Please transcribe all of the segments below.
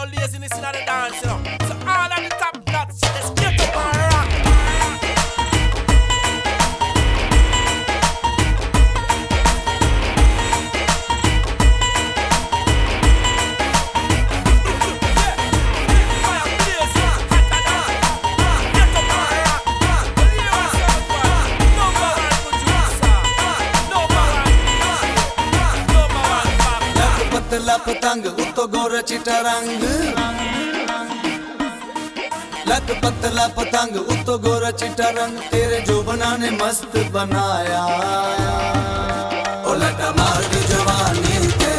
no laziness in the dance, you know. So all of the top nuts, let's get up and rock. पतला पतंग उतो गोरा चिट्टा रंग लग पतला पतंग उतो गोरा चिट्टा रंग तेरे जो बनाने मस्त बनाया ओ लटा मार दी जवानी ते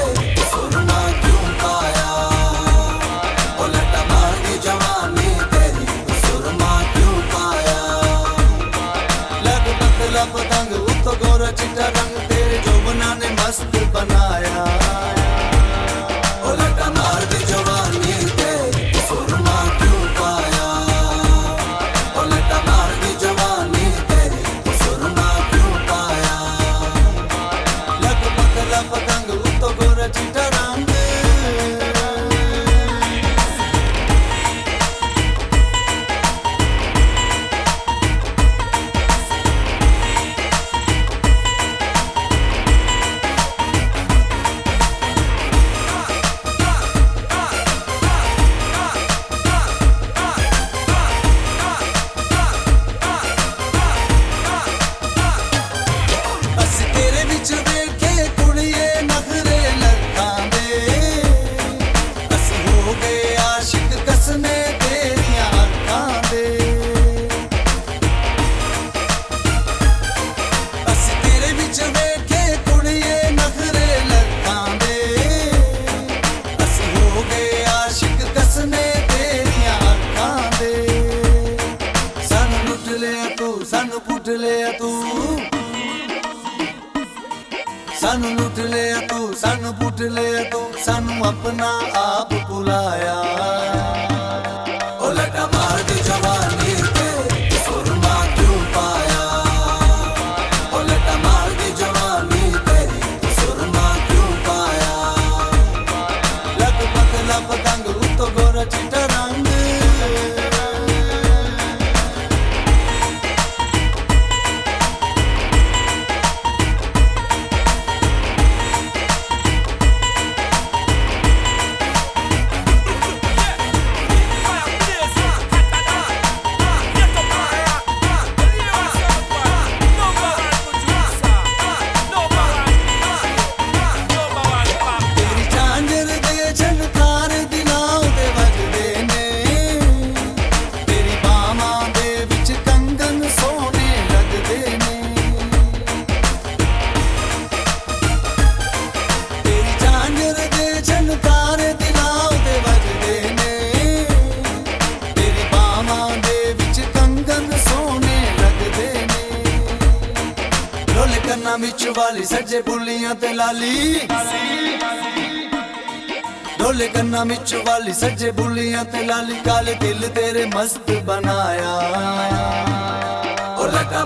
सुरमा क्यों पाया ओ लटा मार दी जवानी तेरी सुरमा क्यों पाया लग पतला पतंग उतो गोरा चिट्टा रंग तेरे जो बनाने मस्त बनाया सानू लुट लिया तू सानू पुट लिया तू सानू अपना आप भुलाया ओ लटा मार दी जवानी ते सुरमा क्यों पाया ओ लटा मार दी जवानी तेरी सुरमा क्यों पाया लग पतला पतंग उतो गोरा चिट्टा रंग विच वाली सज्जे बुलियां ते लाली ढोले कन्ना विच वाली सज्जे बुलियां ते लाली काले दिल तेरे मस्त बनाया ओ लटा